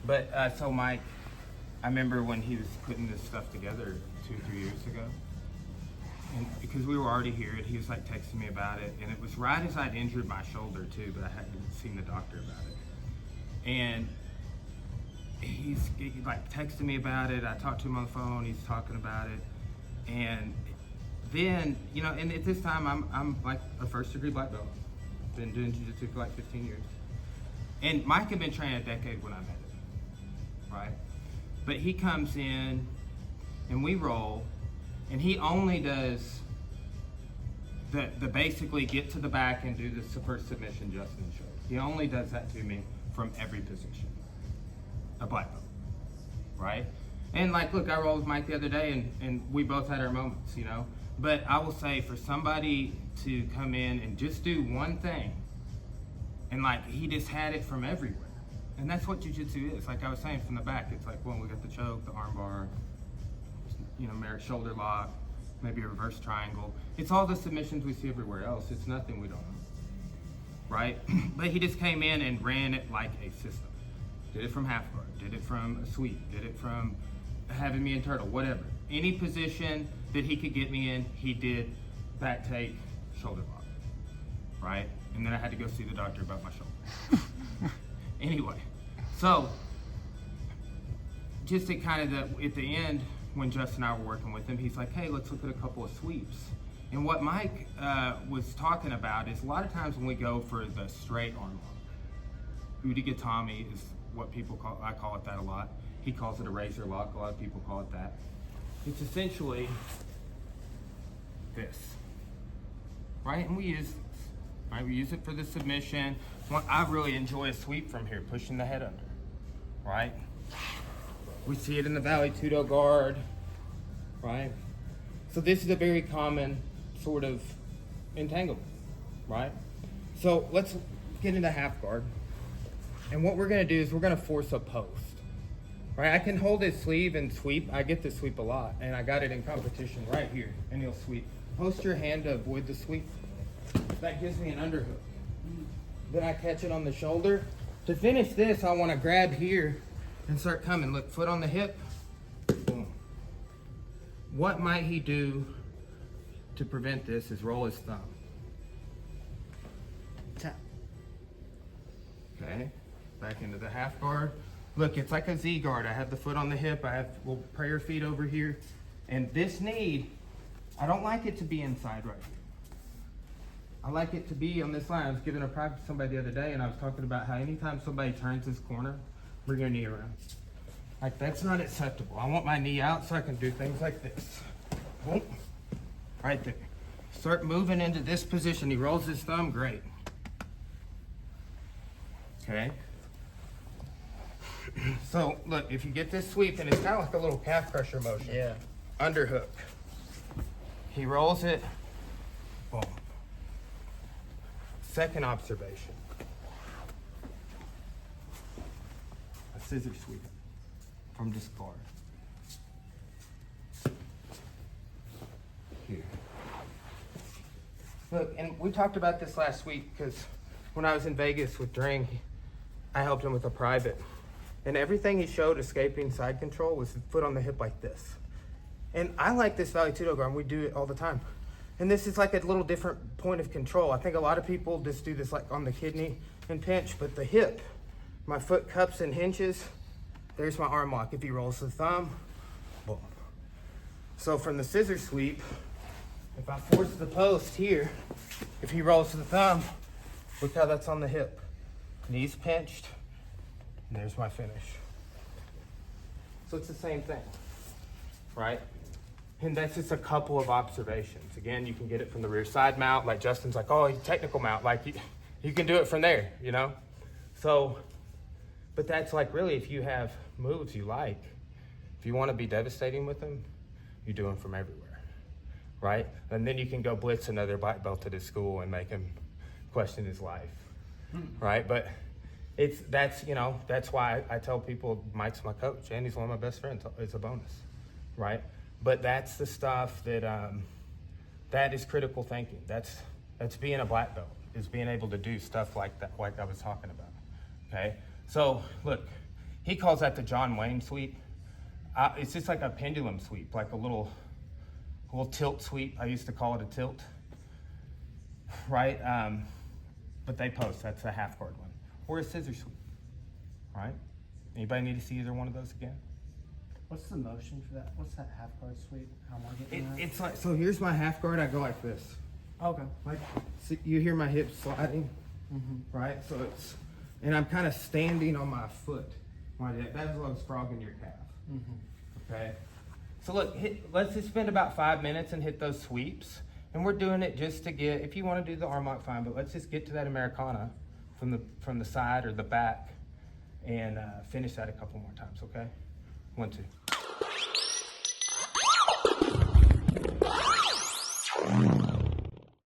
But so Mike, I remember when he was putting this stuff together 2-3 years ago, and because we were already here, and he was like texting me about it, and it was right as I'd injured my shoulder too, but I hadn't seen the doctor about it. And he's like texting me about it. I talked to him on the phone. He's talking about it, and then and at this time I'm like a first degree black belt. Been doing jiu-jitsu for like 15 years, and Mike had been training a decade when I met him, right? But he comes in, and we roll, and he only does the basically get to the back and do the first submission Justin showed. He only does that to me from every position. A black belt, right? And like, look, I rolled with Mike the other day, and we both had our moments, But I will say, for somebody to come in and just do one thing, and like he just had it from everywhere, and that's what jiu-jitsu is. Like I was saying, from the back, it's like, well, we got the choke, the arm bar, shoulder lock, maybe a reverse triangle. It's all the submissions we see everywhere else. It's nothing we don't know, right? But he just came in and ran it like a system. Did it from half guard, did it from a sweep, did it from having me in turtle, whatever. Any position that he could get me in, he did back take, shoulder lock, right? And then I had to go see the doctor about my shoulder. Anyway, so just to kind of at the end, when Justin and I were working with him, he's like, hey, let's look at a couple of sweeps. And what Mike was talking about is a lot of times when we go for the straight arm lock, Udigatami is what people call, I call it that a lot. He calls it a razor lock, a lot of people call it that. It's essentially this, right? And we use this, right? We use it for the submission. I really enjoy a sweep from here, pushing the head under, right? We see it in the Valley Tudo guard, right? So this is a very common sort of entanglement, right? So let's get into half guard. And what we're gonna do is we're gonna force a post, right? I can hold his sleeve and sweep. I get to sweep a lot, and I got it in competition right here, and he'll sweep. Post your hand to avoid the sweep. That gives me an underhook. Then I catch it on the shoulder. To finish this, I wanna grab here and start coming. Look, foot on the hip, boom. What might he do to prevent this is roll his thumb. Tap. Okay, back into the half guard. Look, it's like a Z guard. I have the foot on the hip. I have little prayer feet over here. And this knee, I don't like it to be inside right here. I like it to be on this line. I was giving a practice to somebody the other day, and I was talking about how anytime somebody turns this corner, bring your knee around. Like, that's not acceptable. I want my knee out so I can do things like this. Boom. Right there. Start moving into this position. He rolls his thumb, great. Okay. So, look, if you get this sweep, and it's kind of like a little calf crusher motion. Yeah. Underhook. He rolls it, boom. Second observation. A scissor sweep from this guard. Here. Look, and we talked about this last week because when I was in Vegas with Dring, I helped him with a private. And everything he showed escaping side control was foot on the hip like this. And I like this Valley Tudo guard, and we do it all the time. And this is like a little different point of control. I think a lot of people just do this like on the kidney and pinch, but the hip, my foot cups and hinges, there's my arm lock. If he rolls the thumb, boom. So from the scissor sweep, if I force the post here, if he rolls the thumb, look how that's on the hip. Knees pinched, and there's my finish. So it's the same thing, right? And that's just a couple of observations. Again, you can get it from the rear side mount, like Justin's like, oh, technical mount, like you can do it from there, So, but that's like really if you have moves you like, if you want to be devastating with them, you do them from everywhere, right? And then you can go blitz another black belt at his school and make him question his life, right? But that's why I tell people Mike's my coach and he's one of my best friends. It's a bonus, right? But that's the stuff that is critical thinking. That's being a black belt, is being able to do stuff like that, like I was talking about. Okay, so look, He calls that the John Wayne sweep. It's just like a pendulum sweep, like a little tilt sweep. I used to call it a tilt, right? But they post, that's a half guard one. Or a scissor sweep, right? Anybody need to see either one of those again? What's the motion for that? What's that half guard sweep? How am I getting that? It's like, so here's my half guard, I go like this. Okay. Like, see, you hear my hips sliding, right? So it's, and I'm kind of standing on my foot. That's what's frogging your calf, okay? So look, let's just spend about 5 minutes and hit those sweeps. And we're doing it just to get, if you want to do the arm lock, fine, but let's just get to that Americana from the side or the back and finish that a couple more times, okay? 1, 2.